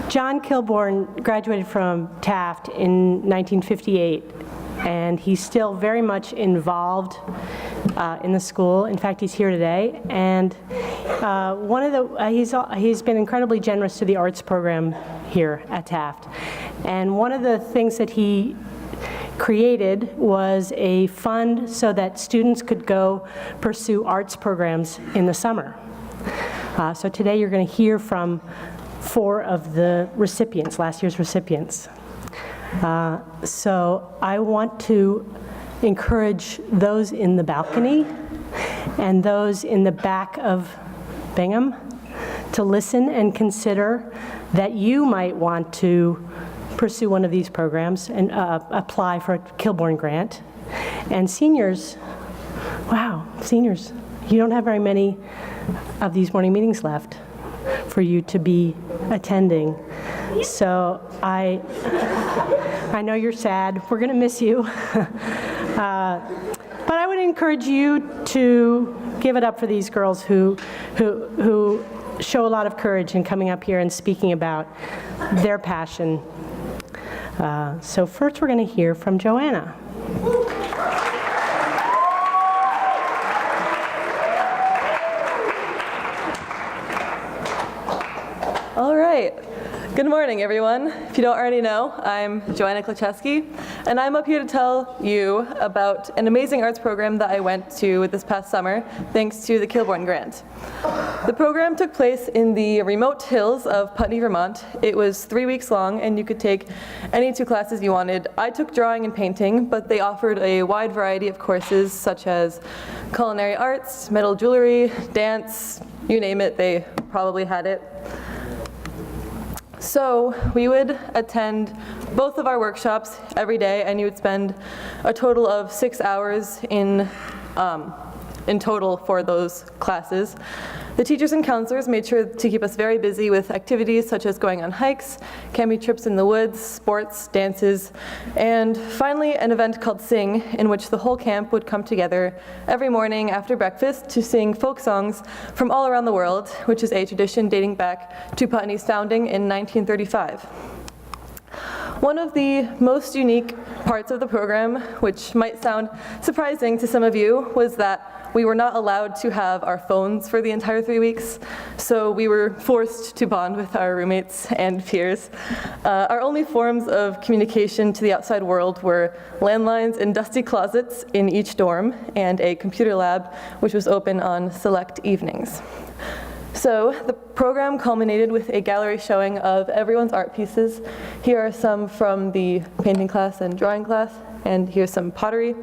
John Kilbourne graduated from Taft in 1958, and he's still very much involved in the school. In fact, he's here today, and he's been incredibly generous to the arts program here at Taft. And one of the things that he created was a fund so that students could go pursue arts programs in the summer. So today you're going to hear from 4 of the recipients, last year's recipients. So I want to encourage those in the balcony and those in the back of Bingham to listen and consider that you might want to pursue one of these programs and apply for a Kilbourne grant. And seniors, wow, seniors, you don't have very many of these morning meetings left for you to be attending. So I know you're sad. We're going to miss you. But I would encourage you to give it up for these girls who show a lot of courage in coming up here and speaking about their passion. So first we're going to hear from Joanna. All right. Good morning, everyone. If you don't already know, I'm Joanna Klaczewski, and I'm up here to tell you about an amazing arts program that I went to this past summer, thanks to the Kilbourne grant. The program took place in the remote hills of Putney, Vermont. It was 3 weeks long, and you could take any 2 classes you wanted. I took drawing and painting, but they offered a wide variety of courses, such as culinary arts, metal jewelry, dance, you name it, they probably had it. So we would attend both of our workshops every day, and you would spend a total of 6 hours in total for those classes. The teachers and counselors made sure to keep us very busy with activities such as going on hikes, camping trips in the woods, sports, dances, and finally an event called Sing, in which the whole camp would come together every morning after breakfast to sing folk songs from all around the world, which is a tradition dating back to Putney's founding in 1935. One of the most unique parts of the program, which might sound surprising to some of you, was that we were not allowed to have our phones for the entire 3 weeks, so we were forced to bond with our roommates and peers. Our only forms of communication to the outside world were landlines in dusty closets in each dorm and a computer lab, which was open on select evenings. So the program culminated with a gallery showing of everyone's art pieces. Here are some from the painting class and drawing class, and here's some pottery.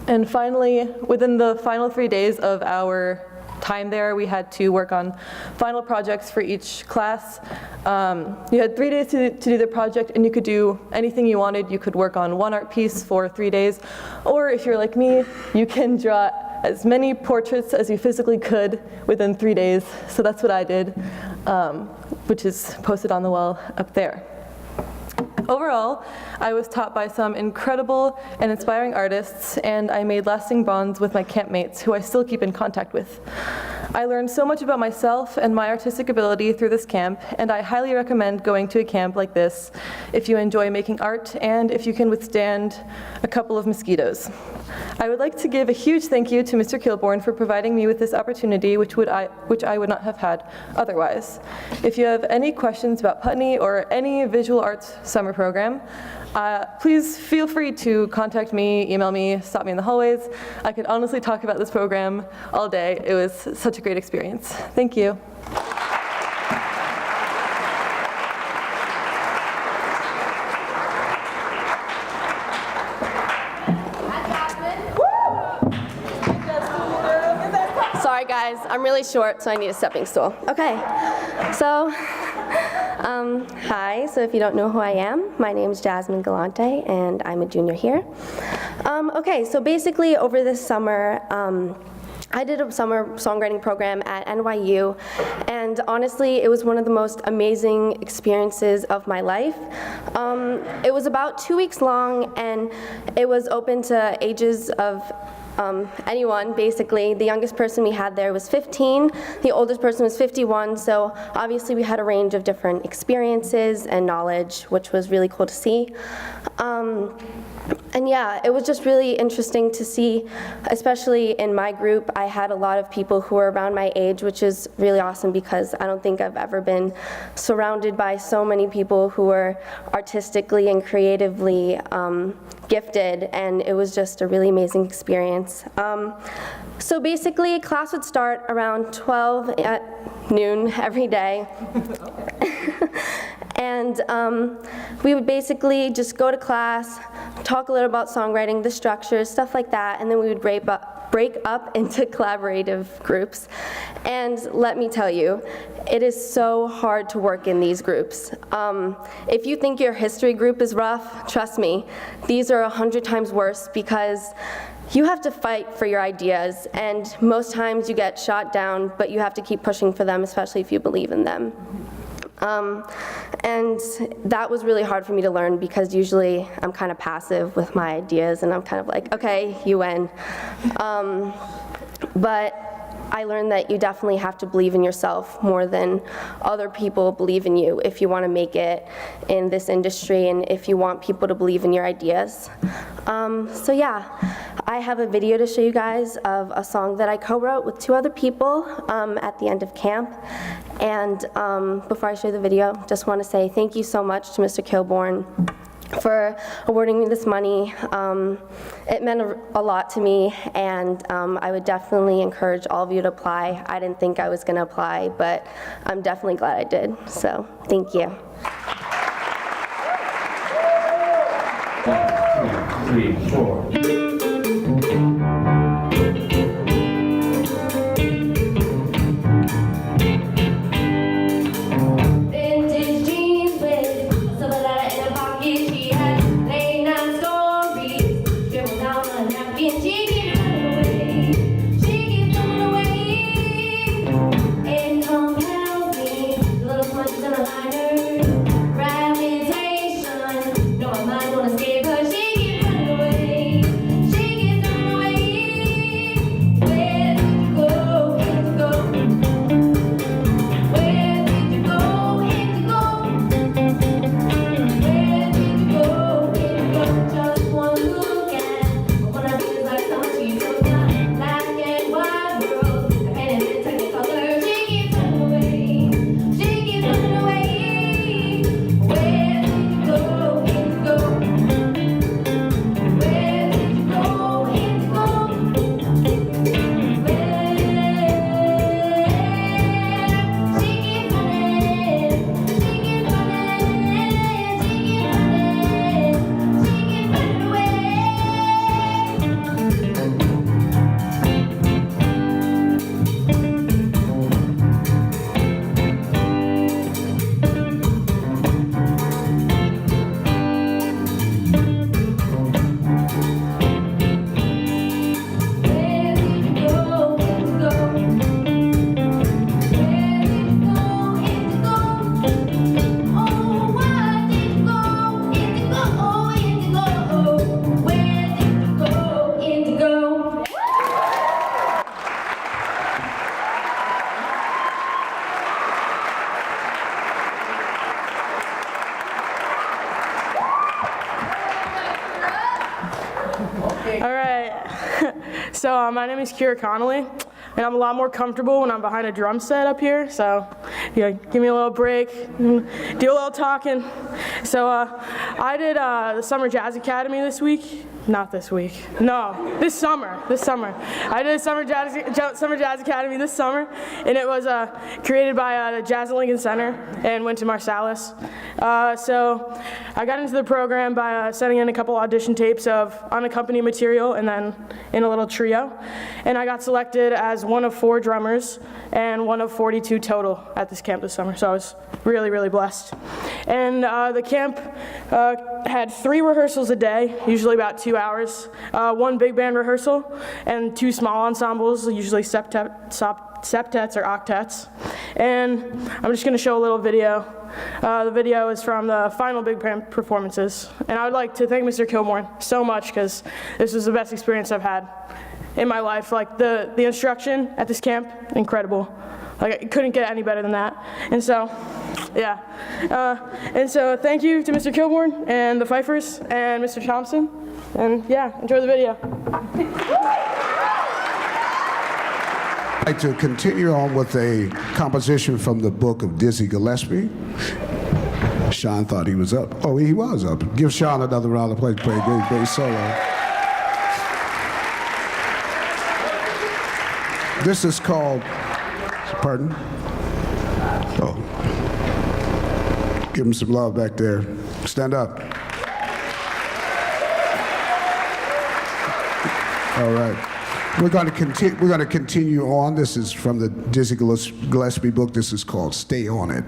And finally, within the final 3 days of our time there, we had to work on final projects for each class. You had 3 days to do the project, and you could do anything you wanted. You could work on 1 art piece for 3 days, or if you're like me, you can draw as many portraits as you physically could within 3 days. So that's what I did, which is posted on the wall up there. Overall, I was taught by some incredible and inspiring artists, and I made lasting bonds with my campmates, who I still keep in contact with. I learned so much about myself and my artistic ability through this camp, and I highly recommend going to a camp like this if you enjoy making art and if you can withstand a couple of mosquitoes. I would like to give a huge thank you to Mr. Kilbourne for providing me with this opportunity, which I would not have had otherwise. If you have any questions about Putney or any visual arts summer program, please feel free to contact me, email me, stop me in the hallways. I could honestly talk about this program all day. It was such a great experience. Thank you. Sorry guys, I'm really short, so I need a stepping stool. Okay, so hi, so if you don't know who I am, my name is Jasmine Galante, and I'm a junior here. Okay, so basically over this summer, I did a summer songwriting program at NYU, and honestly, it was one of the most amazing experiences of my life. It was about 2 weeks long, and it was open to ages of anyone, basically. The youngest person we had there was 15, the oldest person was 51, so obviously we had a range of different experiences and knowledge, which was really cool to see. And yeah, it was just really interesting to see, especially in my group, I had a lot of people who were around my age, which is really awesome because I don't think I've ever been surrounded by so many people who were artistically and creatively gifted, and it was just a really amazing experience. So basically, class would start around 12 at noon every day. And we would basically just go to class, talk a little about songwriting, the structures, stuff like that, and then we would break up into collaborative groups. And let me tell you, it is so hard to work in these groups. If you think your history group is rough, trust me, these are 100 times worse because you have to fight for your ideas, and most times you get shot down, but you have to keep pushing for them, especially if you believe in them. And that was really hard for me to learn because usually I'm kind of passive with my ideas and I'm kind of like, okay, you win. But I learned that you definitely have to believe in yourself more than other people believe in you if you want to make it in this industry and if you want people to believe in your ideas. So yeah, I have a video to show you guys of a song that I co-wrote with 2 other people at the end of camp. And before I show you the video, just want to say thank you so much to Mr. Kilbourne for awarding me this money. It meant a lot to me, and I would definitely encourage all of you to apply. I didn't think I was going to apply, but I'm definitely glad I did, so thank you. 1, 2, 3, 4. All right, so my name is Kira Connolly, and I'm a lot more comfortable when I'm behind a drum set up here, so yeah, give me a little break, do a little talking. So I did the Summer Jazz Academy this week. Not this week. No, this summer. I did Summer Jazz Academy this summer, and it was created by the Jazz at Lincoln Center and Wynton Marsalis. So I got into the program by sending in a couple audition tapes of unaccompanied material and then in a little trio. And I got selected as one of 4 drummers and one of 42 total at this camp this summer. So I was really, really blessed. And the camp had 3 rehearsals a day, usually about 2 hours, 1 big band rehearsal, and 2 small ensembles, usually septets or octets. And I'm just going to show a little video. The video is from the final big band performances. And I would like to thank Mr. Kilbourne so much because this was the best experience I've had. in my life. Like the instruction at this camp, incredible. Like I couldn't get any better than that. And so, yeah. And so thank you to Mr. Kilbourne and the Pfeiffers and Mr. Thompson. And yeah, enjoy the video. I'd like to continue on with a composition from the book of Dizzy Gillespie. Sean thought he was up. Oh, he was up. Give Sean another round of applause. Play a great bass solo. This is called, pardon? Oh. Give him some love back there. Stand up. All right. We're going to continue on. This is from the Dizzy Gillespie book. This is called Stay On It.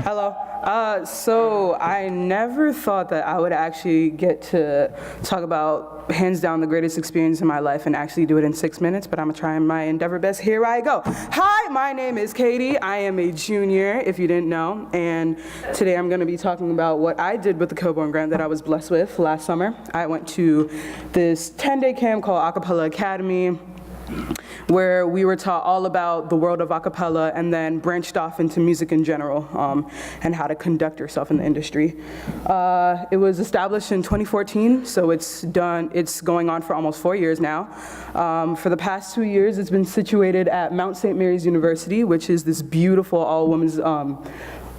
Hello. So I never thought that I would actually get to talk about hands down the greatest experience in my life and actually do it in 6 minutes, but I'm gonna try my endeavor best. Here I go. Hi, my name is Katie. I am a junior, if you didn't know, and today I'm gonna be talking about what I did with the Kilbourne grant that I was blessed with last summer. I went to this 10-day camp called Acapella Academy, where we were taught all about the world of a cappella and then branched off into music in general and how to conduct yourself in the industry. It was established in 2014, so it's going on for almost 4 years now. For the past 2 years, it's been situated at Mount St. Mary's University, which is this beautiful all-women's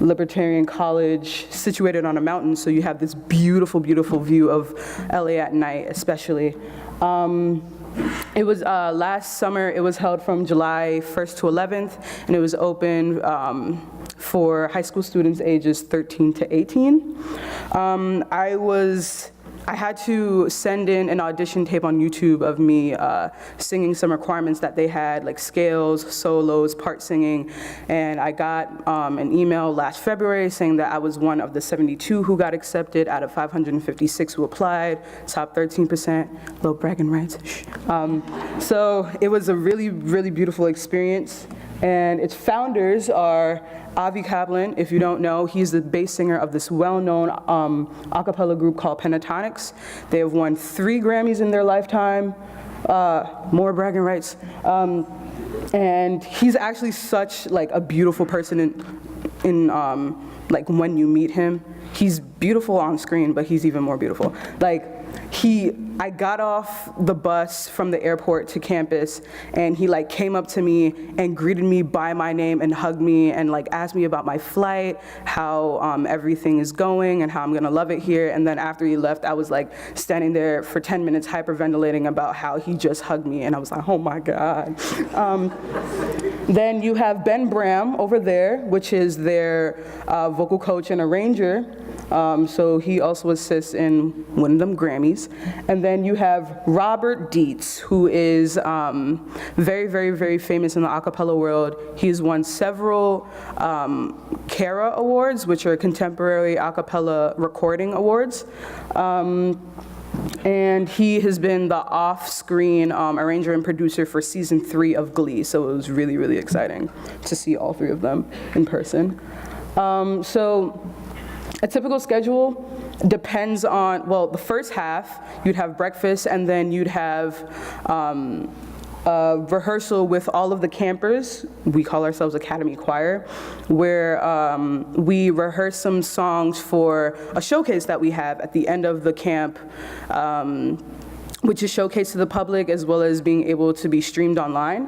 Libertarian college situated on a mountain, so you have this beautiful, beautiful view of LA at night, especially. It was last summer, it was held from July 1st to 11th, and it was open for high school students ages 13 to 18. I had to send in an audition tape on YouTube of me singing some requirements that they had, like scales, solos, part singing, and I got an email last February saying that I was one of the 72 who got accepted out of 556 who applied, top 13%, low bragging rights. So it was a really, really beautiful experience, and its founders are Avi Kaplan. If you don't know, he's the bass singer of this well-known a cappella group called Pentatonics. They have won 3 Grammys in their lifetime, more bragging rights. And he's actually such like a beautiful person in like when you meet him. He's beautiful on screen, but he's even more beautiful. Like I got off the bus from the airport to campus, and he like came up to me and greeted me by my name and hugged me and like asked me about my flight, how everything is going and how I'm gonna love it here. And then after he left, I was like standing there for 10 minutes hyperventilating about how he just hugged me, and I was like, oh my God. Then you have Ben Bram over there, which is their vocal coach and arranger. So he also assists in winning them Grammys. And then you have Robert Dietz, who is very, very, very famous in the a cappella world. He's won several CARA awards, which are Contemporary A Cappella Recording Awards. And he has been the off-screen arranger and producer for season 3 of Glee, so it was really, really exciting to see all 3 of them in person. So a typical schedule depends on, well, the first half, you'd have breakfast, and then you'd have a rehearsal with all of the campers. We call ourselves Academy Choir, where we rehearse some songs for a showcase that we have at the end of the camp, which is showcased to the public as well as being able to be streamed online,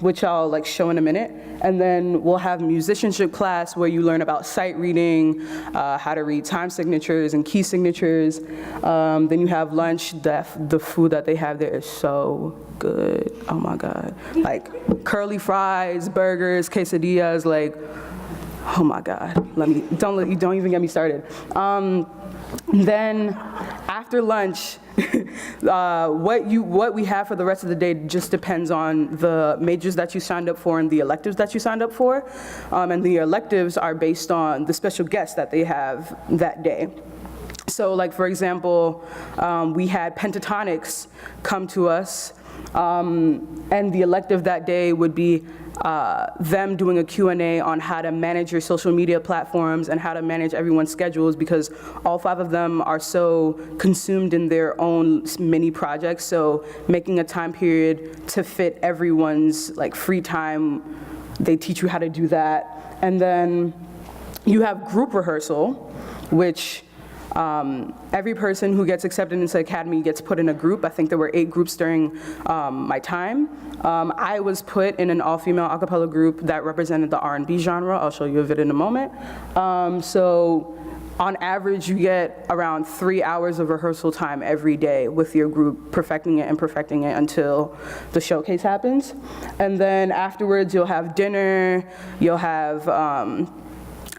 which I'll like show in a minute. And then we'll have musicianship class where you learn about sight reading, how to read time signatures and key signatures. Then you have lunch. The food that they have there is so good. Oh my God. Like curly fries, burgers, quesadillas, like, oh my God. Don't even get me started. Then after lunch, what we have for the rest of the day just depends on the majors that you signed up for and the electives that you signed up for. And the electives are based on the special guests that they have that day. So like, for example, we had Pentatonics come to us, and the elective that day would be them doing a Q&A on how to manage your social media platforms and how to manage everyone's schedules, because all 5 of them are so consumed in their own mini projects. So making a time period to fit everyone's like free time, they teach you how to do that. And then you have group rehearsal, which every person who gets accepted into the academy gets put in a group. I think there were 8 groups during my time. I was put in an all-female a cappella group that represented the R&B genre. I'll show you a vid in a moment. So on average, you get around 3 hours of rehearsal time every day with your group, perfecting it until the showcase happens. And then afterwards, you'll have dinner, you'll have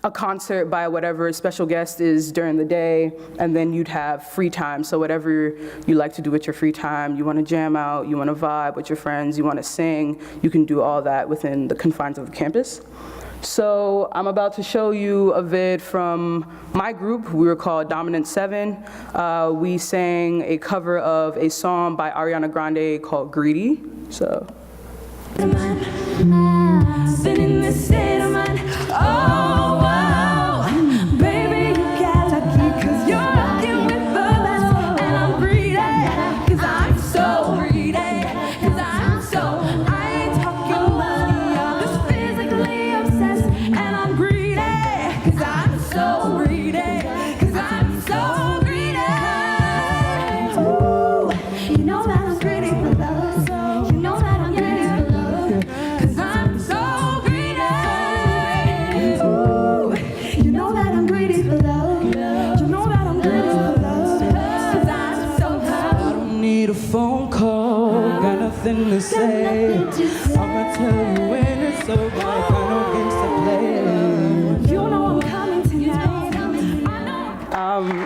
a concert by whatever special guest is during the day, and then you'd have free time. So whatever you like to do with your free time, you want to jam out, you want to vibe with your friends, you want to sing, you can do all that within the confines of the campus. So I'm about to show you a vid from my group. We were called Dominant 7. We sang a cover of a song by Ariana Grande called Greedy. So. Been in this state of mind. Oh, wow. Baby, you got lucky 'cause you're rocking with the best. And I'm greedy 'cause I'm so greedy. 'Cause I'm so, I ain't talking money, I'm just physically obsessed. And I'm greedy 'cause I'm so greedy. 'Cause I'm so greedy. Ooh, you know that I'm greedy for love. You know that I'm greedy for love. 'Cause I'm so greedy. nothing to say. I'ma tell you when it's over, got no games to play. You know I'm coming tonight. I know.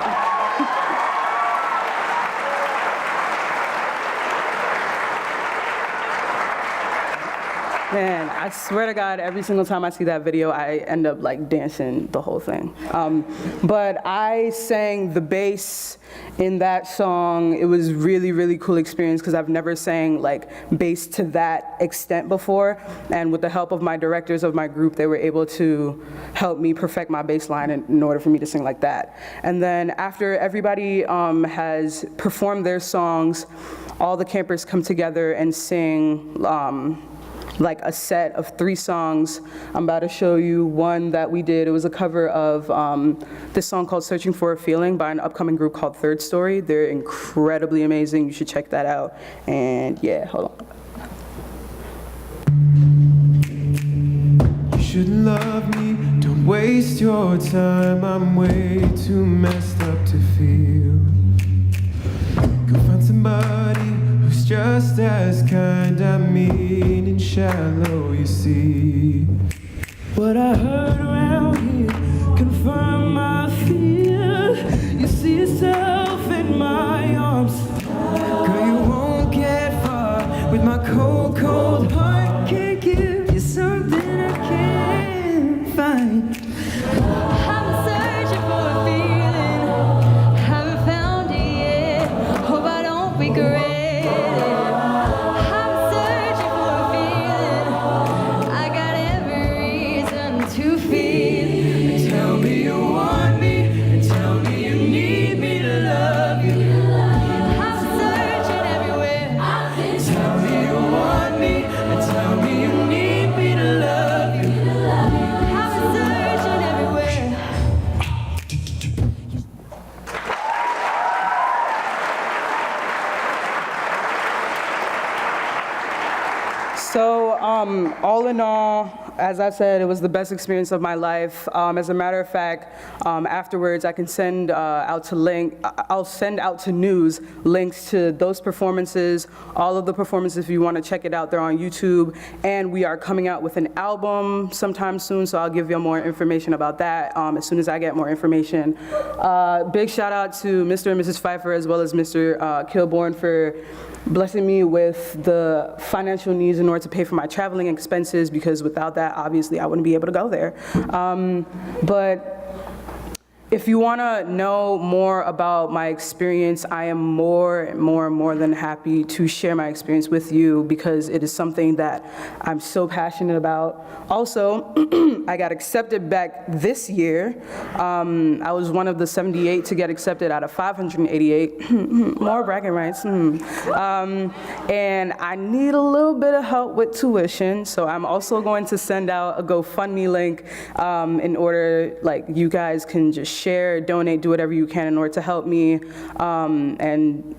Man, I swear to God, every single time I see that video, I end up like dancing the whole thing. But I sang the bass in that song. It was really, really cool experience because I've never sang like bass to that extent before. And with the help of my directors of my group, they were able to help me perfect my bass line in order for me to sing like that. And then after everybody has performed their songs, all the campers come together and sing like a set of 3 songs. I'm about to show you one that we did. It was a cover of this song called Searching for a Feeling by an upcoming group called Third Story. They're incredibly amazing. You should check that out. And yeah, hold on. You shouldn't love me, don't waste your time. I'm way too messed up to feel. Go find somebody who's just as kind. I mean and shallow, you see. What I heard around here confirm my fear. You see yourself in my arms. Girl, you won't get far with my cold, cold heart. Can't give you something I can't find. I'm searching for a feeling, haven't found it yet. Hope I don't regret it. I'm searching for a feeling, I got every reason to feel. Tell me you want me, and tell me you need me to love you. I'm searching everywhere. Tell me you want me, and tell me you need me to love you. I'm searching everywhere. So all in all, as I said, it was the best experience of my life. As a matter of fact, afterwards I can send out to news links to those performances, all of the performances. If you want to check it out, they're on YouTube. And we are coming out with an album sometime soon, so I'll give you more information about that as soon as I get more information. Big shout out to Mr. and Mrs. Pfeiffer as well as Mr. Kilbourne for blessing me with the financial needs in order to pay for my traveling expenses, because without that, obviously, I wouldn't be able to go there. But if you want to know more about my experience, I am more than happy to share my experience with you, because it is something that I'm so passionate about. Also, I got accepted back this year. I was one of the 78 to get accepted out of 588. More bragging rights. And I need a little bit of help with tuition, so I'm also going to send out a GoFundMe link in order, like, you guys can just share, donate, do whatever you can in order to help me, and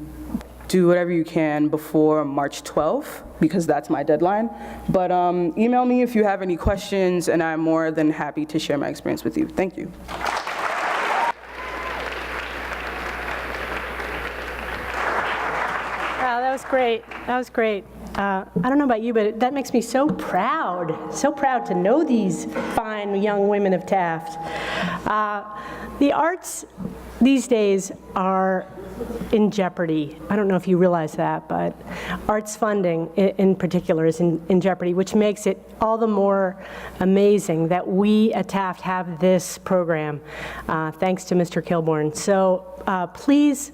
do whatever you can before March 12th, because that's my deadline. But email me if you have any questions, and I'm more than happy to share my experience with you. Thank you. Wow, that was great. That was great. I don't know about you, but that makes me so proud to know these fine young women of Taft. The arts these days are in jeopardy. I don't know if you realize that, but arts funding in particular is in jeopardy, which makes it all the more amazing that we at Taft have this program, thanks to Mr. Kilbourne. So please,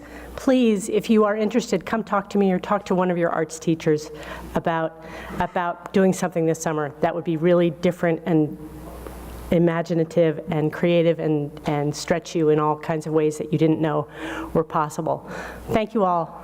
if you are interested, come talk to me or talk to one of your arts teachers about doing something this summer that would be really different and imaginative and creative and stretch you in all kinds of ways that you didn't know were possible. Thank you all.